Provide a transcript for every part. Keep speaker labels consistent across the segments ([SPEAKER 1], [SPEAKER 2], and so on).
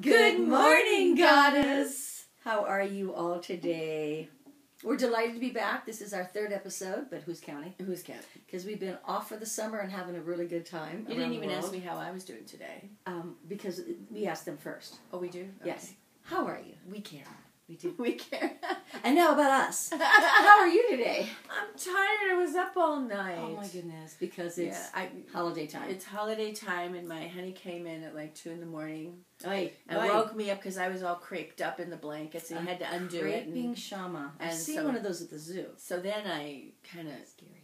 [SPEAKER 1] Good morning, Goddess! How are you all today? We're delighted to be back. This is our third episode, but who's counting?
[SPEAKER 2] Who's counting?
[SPEAKER 1] Because we've been off for the summer and having a really good time.
[SPEAKER 2] You didn't even ask me how I was doing today.
[SPEAKER 1] Because we asked them first.
[SPEAKER 2] Oh, we do? Okay.
[SPEAKER 1] Yes. How are you?
[SPEAKER 2] We care.
[SPEAKER 1] We do.
[SPEAKER 2] We care.
[SPEAKER 1] And now about us. How are you today?
[SPEAKER 2] I'm tired. I was up all night.
[SPEAKER 1] Oh my goodness. Because it's holiday time.
[SPEAKER 2] It's holiday time, and my honey came in at like 2 in the morning.
[SPEAKER 1] And
[SPEAKER 2] woke me up because I was all craped up in the blankets, and he had to undo it.
[SPEAKER 1] Craping shama. I've seen one of those at the zoo.
[SPEAKER 2] So then I kind of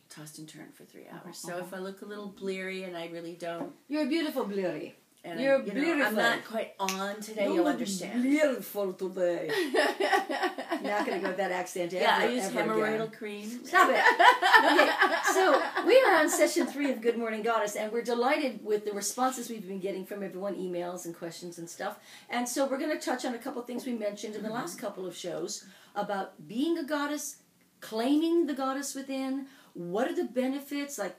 [SPEAKER 2] tossed and turned for 3 hours. So if I look a little bleary and I really don't...
[SPEAKER 1] You're a beautiful bleary.
[SPEAKER 2] And
[SPEAKER 1] You're beautiful.
[SPEAKER 2] I'm not quite on today, you'll understand.
[SPEAKER 1] Beautiful today. Not going to go with that accent ever.
[SPEAKER 2] Yeah, I use hemorrhoidal cream.
[SPEAKER 1] Stop it. Okay, so we are on session 3 of Good Morning Goddess, and we're delighted with the responses we've been getting from everyone, emails and questions and stuff. And so we're going to touch on a couple things we mentioned in the last couple of shows about being a goddess, claiming the goddess within, what are the benefits, like,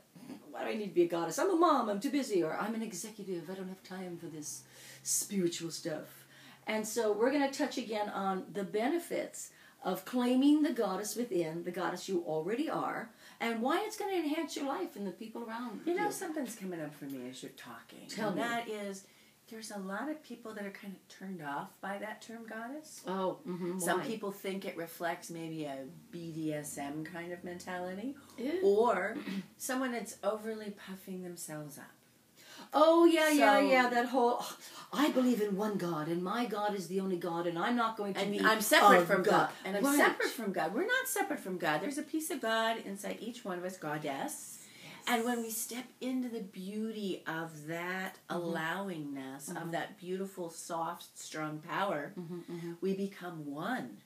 [SPEAKER 1] why do I need to be a goddess? I'm a mom, I'm too busy, or I'm an executive, I don't have time for this spiritual stuff. And so we're going to touch again on the benefits of claiming the goddess within, the goddess you already are, and why it's going to enhance your life and the people around you.
[SPEAKER 2] You know, something's coming up for me as you're talking.
[SPEAKER 1] Tell me.
[SPEAKER 2] That is, there's a lot of people that are kind of turned off by that term goddess.
[SPEAKER 1] Oh,
[SPEAKER 2] Some people think it reflects maybe a BDSM kind of mentality.
[SPEAKER 1] Ew.
[SPEAKER 2] Or someone that's overly puffing themselves up.
[SPEAKER 1] Oh, yeah, that whole, I believe in one God, and my God is the only God, and I'm not going to be
[SPEAKER 2] I'm separate from God. And I'm
[SPEAKER 1] right.
[SPEAKER 2] separate from God. We're not separate from God. There's a piece of God inside each one of us, goddess. And when we step into the beauty of that allowingness, of that beautiful, soft, strong power, we become one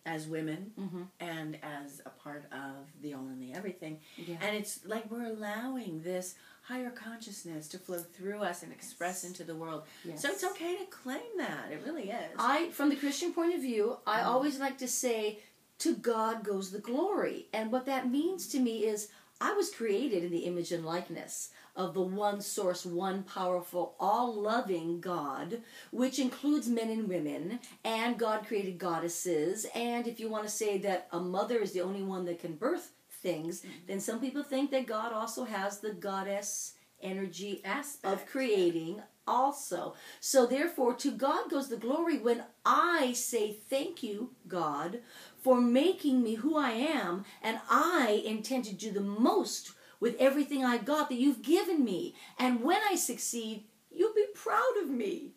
[SPEAKER 2] as women and as a part of the all and the everything. Yeah. And it's like we're allowing this higher consciousness to flow through us and express into the world. Yes. So it's okay to claim that. It really is.
[SPEAKER 1] From the Christian point of view, I always like to say, to God goes the glory. And what that means to me is, I was created in the image and likeness of the one source, one powerful, all-loving God, which includes men and women, and God created goddesses. And if you want to say that a mother is the only one that can birth things, then some people think that God also has the goddess energy aspect of creating also. So therefore, to God goes the glory when I say thank you, God, for making me who I am, and I intend to do the most with everything I got that you've given me. And when I succeed, you'll be proud of me.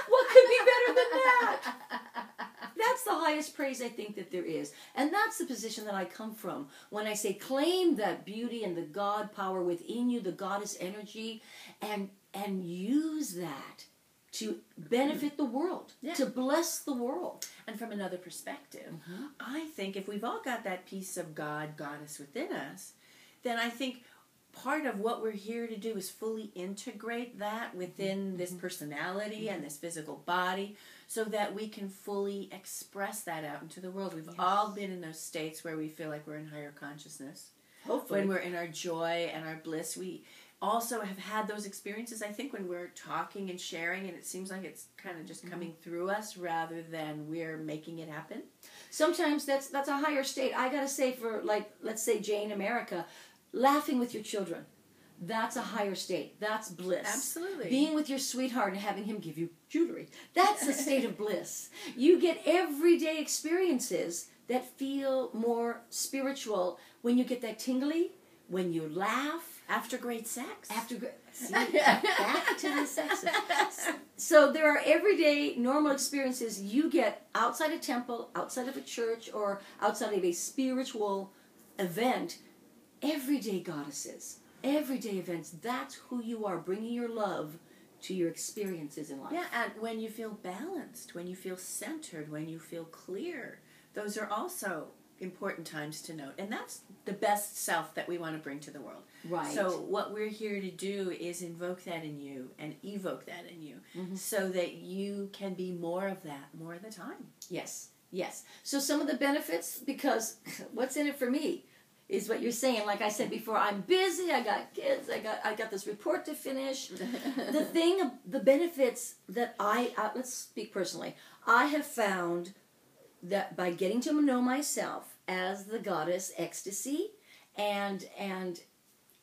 [SPEAKER 1] What could be better than that? That's the highest praise I think that there is. And that's the position that I come from. When I say claim that beauty and the God power within you, the goddess energy, and use that to benefit the world, to bless the world.
[SPEAKER 2] And from another perspective, I think if we've all got that piece of God, goddess within us, then I think part of what we're here to do is fully integrate that within this personality and this physical body so that we can fully express that out into the world. We've all been in those states where we feel like we're in higher consciousness.
[SPEAKER 1] Hopefully.
[SPEAKER 2] When we're in our joy and our bliss, we also have had those experiences, I think, when we're talking and sharing, and it seems like it's kind of just coming through us rather than we're making it happen.
[SPEAKER 1] Sometimes that's a higher state. I gotta say, for, like, let's say Jane America, laughing with your children, that's a higher state. That's bliss.
[SPEAKER 2] Absolutely.
[SPEAKER 1] Being with your sweetheart and having him give you jewelry, that's a state of bliss. You get everyday experiences that feel more spiritual when you get that tingly, when you laugh.
[SPEAKER 2] After great sex.
[SPEAKER 1] See, back to the sex. So there are everyday normal experiences you get outside a temple, outside of a church, or outside of a spiritual event. Everyday goddesses, everyday events. That's who you are, bringing your love to your experiences in life.
[SPEAKER 2] Yeah, and when you feel balanced, when you feel centered, when you feel clear, those are also important times to note. And that's the best self that we want to bring to the world.
[SPEAKER 1] Right.
[SPEAKER 2] So what we're here to do is invoke that in you and evoke that in you so that you can be more of that more of the time.
[SPEAKER 1] Yes. So some of the benefits, because what's in it for me? is what you're saying. Like I said before, I'm busy, I got kids, I got this report to finish. The benefits that let's speak personally, I have found that by getting to know myself as the goddess ecstasy and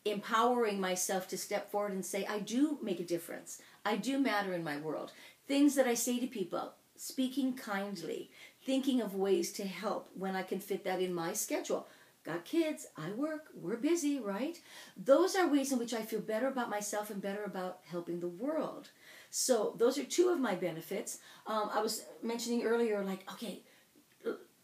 [SPEAKER 1] empowering myself to step forward and say, I do make a difference. I do matter in my world. Things that I say to people, speaking kindly, thinking of ways to help when I can fit that in my schedule. Got kids, I work, we're busy, right? Those are ways in which I feel better about myself and better about helping the world. So those are two of my benefits. I was mentioning earlier, like, okay,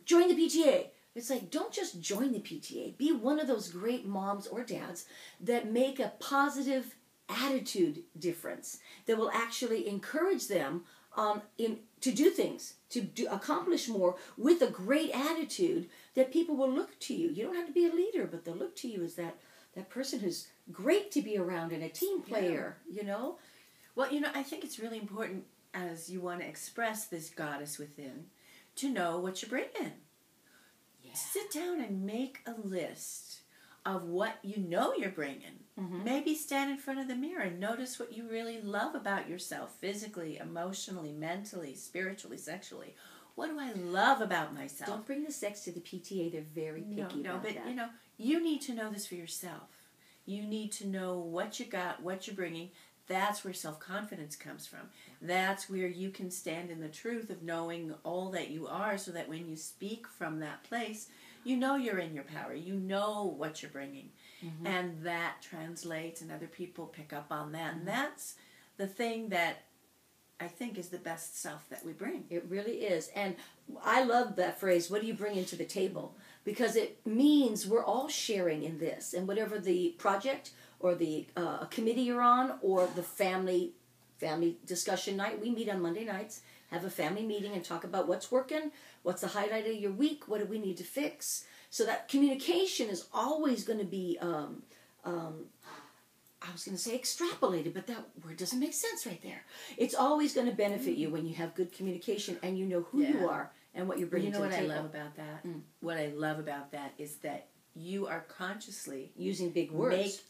[SPEAKER 1] join the PTA. It's like, don't just join the PTA. Be one of those great moms or dads that make a positive attitude difference, that will actually encourage them to do things, to accomplish more with a great attitude, that people will look to you. You don't have to be a leader, but they'll look to you as that person who's great to be around and a team player, you know?
[SPEAKER 2] Well, I think it's really important, as you want to express this goddess within, to know what you bring in. Yeah. Sit down and make a list of what you know you're bringing. Mm-hmm. Maybe stand in front of the mirror and notice what you really love about yourself, physically, emotionally, mentally, spiritually, sexually. What do I love about myself?
[SPEAKER 1] Don't bring the sex to the PTA. They're very picky about that.
[SPEAKER 2] But you need to know this for yourself. You need to know what you got, what you're bringing. That's where self-confidence comes from. That's where you can stand in the truth of knowing all that you are, so that when you speak from that place, you know you're in your power. You know what you're bringing. Mm-hmm. And that translates, and other people pick up on that. Mm-hmm. And that's the thing that I think is the best self that we bring.
[SPEAKER 1] It really is. And I love that phrase, what do you bring into the table? Because it means we're all sharing in this. And whatever the project or the committee you're on, or the family discussion night, we meet on Monday nights, have a family meeting and talk about what's working, what's the highlight of your week, what do we need to fix. So that communication is always going to be, I was going to say extrapolated, but that word doesn't make sense right there. It's always going to benefit you when you have good communication and you know who you are and what you're bringing to the table.
[SPEAKER 2] You know what I love about that? What I love about that is that you are consciously
[SPEAKER 1] using big words.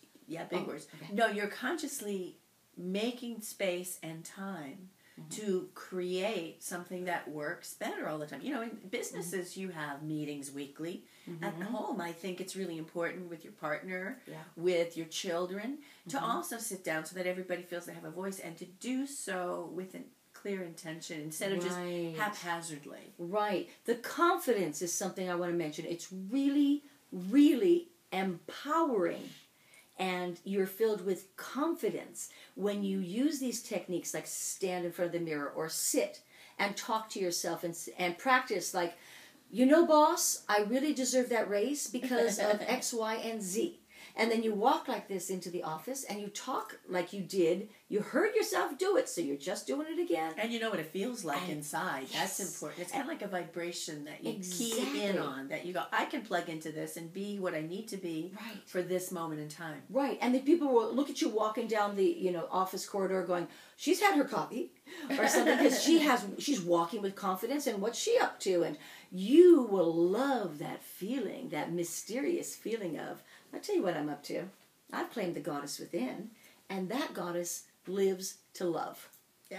[SPEAKER 2] Big words. Okay. No, you're consciously making space and time to create something that works better all the time. In businesses, you have meetings weekly. At home, I think it's really important with your partner, with your children, to also sit down so that everybody feels they have a voice, and to do so with a clear intention instead of just haphazardly.
[SPEAKER 1] Right. The confidence is something I want to mention. It's really, really empowering. And you're filled with confidence when you use these techniques, like stand in front of the mirror or sit and talk to yourself and practice, like, boss, I really deserve that raise because of X, Y, and Z. And then you walk like this into the office and you talk like you did. You heard yourself do it, so you're just doing it again.
[SPEAKER 2] And you know what it feels like inside. Yes. That's important. It's kind of like a vibration that you key in on, that you go, I can plug into this and be what I need to be for this moment in time.
[SPEAKER 1] Right. And the people will look at you walking down the office corridor going, she's had her coffee or something, because she's walking with confidence, and what's she up to? And you will love that feeling, that mysterious feeling of, I'll tell you what I'm up to. I've claimed the goddess within, and that goddess lives to love.
[SPEAKER 2] Yeah.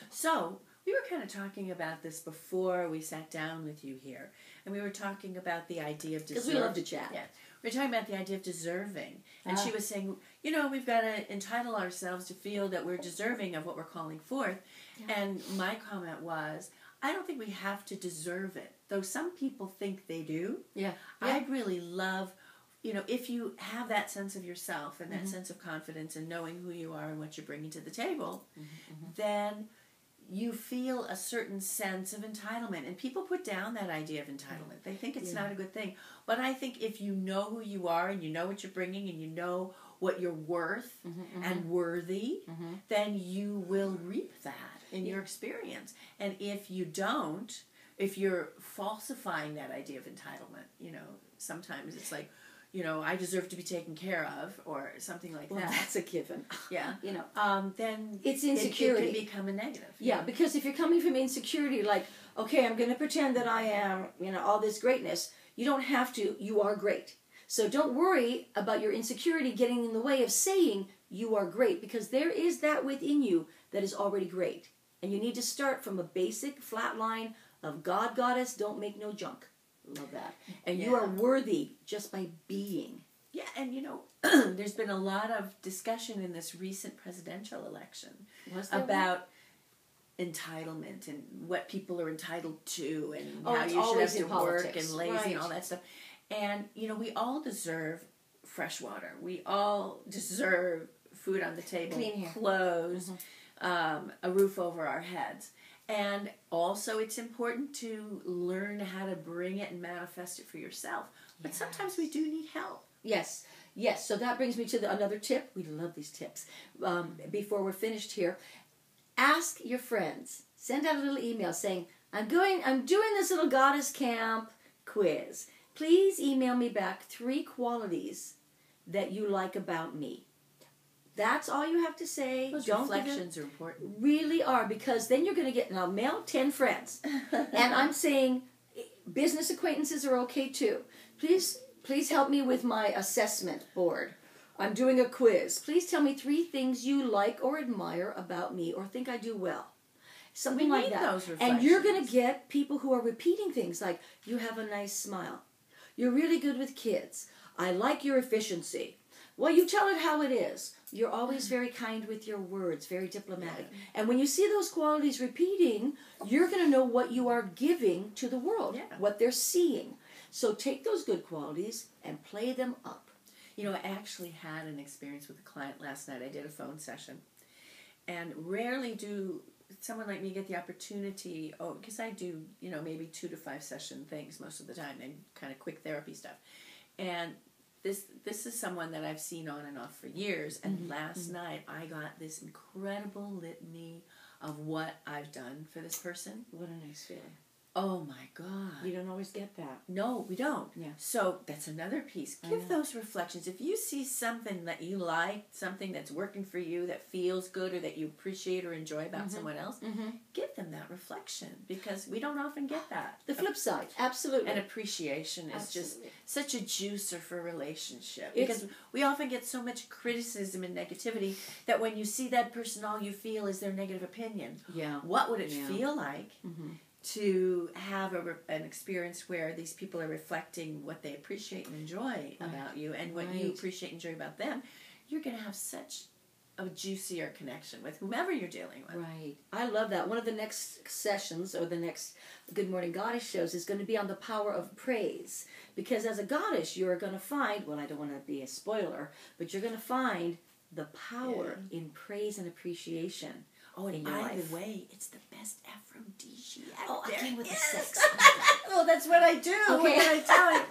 [SPEAKER 2] So, we were kind of talking about this before we sat down with you here, and we were talking about the idea of deserving.
[SPEAKER 1] Because we love to chat.
[SPEAKER 2] Yeah. We were talking about the idea of deserving, and she was saying, we've got to entitle ourselves to feel that we're deserving of what we're calling forth, and my comment was, I don't think we have to deserve it, though some people think they do.
[SPEAKER 1] Yeah.
[SPEAKER 2] I'd really love... if you have that sense of yourself and that sense of confidence and knowing who you are and what you're bringing to the table, then you feel a certain sense of entitlement. And people put down that idea of entitlement. They think it's not a good thing. But I think if you know who you are and you know what you're bringing and you know what you're worth and worthy, then you will reap that in your experience. And if you don't, if you're falsifying that idea of entitlement, sometimes it's like, I deserve to be taken care of, or something like that.
[SPEAKER 1] That's a given.
[SPEAKER 2] Yeah. Then
[SPEAKER 1] it's insecurity.
[SPEAKER 2] It can become a negative.
[SPEAKER 1] Yeah, because if you're coming from insecurity, like, okay, I'm going to pretend that I am, all this greatness. You don't have to. You are great. So don't worry about your insecurity getting in the way of saying you are great, because there is that within you that is already great. And you need to start from a basic flat line of God, Goddess, don't make no junk. Love that. And you are worthy just by being.
[SPEAKER 2] Yeah, and there's been a lot of discussion in this recent presidential election about entitlement and what people are entitled to and how you should have to work and lazy and all that stuff. And, we all deserve fresh water. We all deserve food on the table, clothes, a roof over our heads. And also it's important to learn how to bring it and manifest it for yourself. But sometimes we do need help.
[SPEAKER 1] Yes. So that brings me to another tip. We love these tips. Before we're finished here, ask your friends. Send out a little email saying, I'm doing this little goddess camp quiz. Please email me back 3 qualities that you like about me. That's all you have to say.
[SPEAKER 2] Those reflections are important.
[SPEAKER 1] Really are, because then you're going to get, now mail 10 friends. And I'm saying business acquaintances are okay too. Please help me with my assessment board. I'm doing a quiz. Please tell me 3 things you like or admire about me or think I do well. Something like that.
[SPEAKER 2] Those reflections.
[SPEAKER 1] And you're going to get people who are repeating things like, you have a nice smile. You're really good with kids. I like your efficiency. Well, you tell it how it is. You're always very kind with your words, very diplomatic. Yeah. And when you see those qualities repeating, you're going to know what you are giving to the world, what they're seeing. So take those good qualities and play them up.
[SPEAKER 2] I actually had an experience with a client last night. I did a phone session. And rarely do someone like me get the opportunity, because I do, maybe 2 to 5 session things most of the time and kind of quick therapy stuff. And this is someone that I've seen on and off for years, and last night I got this incredible litany of what I've done for this person.
[SPEAKER 1] What a nice feeling.
[SPEAKER 2] Oh my God.
[SPEAKER 1] You don't always get that.
[SPEAKER 2] No, we don't.
[SPEAKER 1] Yeah.
[SPEAKER 2] So that's another piece. Give those reflections. If you see something that you like, something that's working for you, that feels good, or that you appreciate or enjoy about someone else, give them that reflection, because we don't often get that.
[SPEAKER 1] The flip side, absolutely.
[SPEAKER 2] And appreciation is just such a juicer for a relationship, because we often get so much criticism and negativity that when you see that person, all you feel is their negative opinion.
[SPEAKER 1] Yeah.
[SPEAKER 2] What would it feel like to have an experience where these people are reflecting what they appreciate and enjoy about you, and what you appreciate and enjoy about them? You're going to have such a juicier connection with whomever you're dealing with.
[SPEAKER 1] Right. I love that. One of the next sessions, or the next Good Morning Goddess shows, is going to be on the power of praise. Because as a goddess, you're going to find, well, I don't want to be a spoiler, but you're going to find the power in praise and appreciation.
[SPEAKER 2] Oh, and by the way, it's the best aphrodisiac.
[SPEAKER 1] I came with the 6.
[SPEAKER 2] Well, that's what I do.
[SPEAKER 1] Okay.
[SPEAKER 2] What I tell you.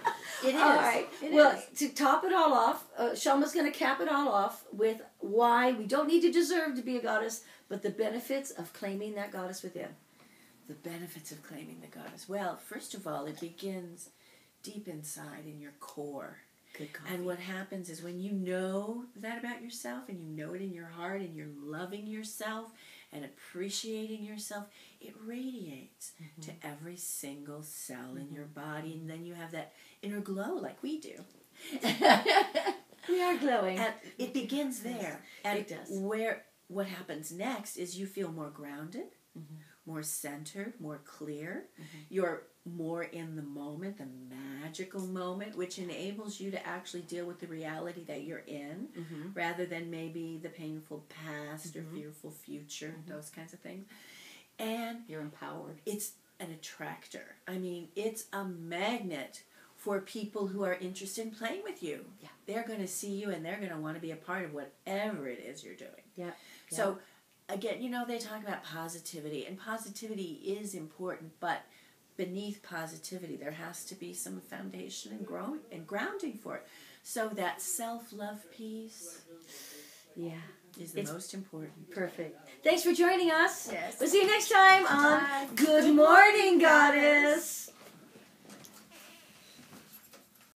[SPEAKER 2] It is.
[SPEAKER 1] All right. To top it all off, Shalma's going to cap it all off with why we don't need to deserve to be a goddess, but the benefits of claiming that goddess within.
[SPEAKER 2] The benefits of claiming the goddess. Well, first of all, it begins deep inside in your core.
[SPEAKER 1] Good coffee.
[SPEAKER 2] And what happens is when you know that about yourself, and you know it in your heart, and you're loving yourself and appreciating yourself, it radiates to every single cell in your body, and then you have that inner glow like we do.
[SPEAKER 1] We are glowing.
[SPEAKER 2] And it begins there. And
[SPEAKER 1] it does.
[SPEAKER 2] What happens next is you feel more grounded, more centered, more clear. You're more in the moment, the magical moment, which enables you to actually deal with the reality that you're in, rather than maybe the painful past or fearful future, those kinds of things. And
[SPEAKER 1] you're empowered.
[SPEAKER 2] It's an attractor. I mean, it's a magnet for people who are interested in playing with you.
[SPEAKER 1] Yeah.
[SPEAKER 2] They're going to see you, and they're going to want to be a part of whatever it is you're doing.
[SPEAKER 1] Yeah.
[SPEAKER 2] So, again, they talk about positivity, and positivity is important, but beneath positivity, there has to be some foundation and growing and grounding for it. So that self-love piece, is the most important.
[SPEAKER 1] Perfect. Thanks for joining us.
[SPEAKER 2] Yes.
[SPEAKER 1] We'll see you next time on Good Morning, Goddess.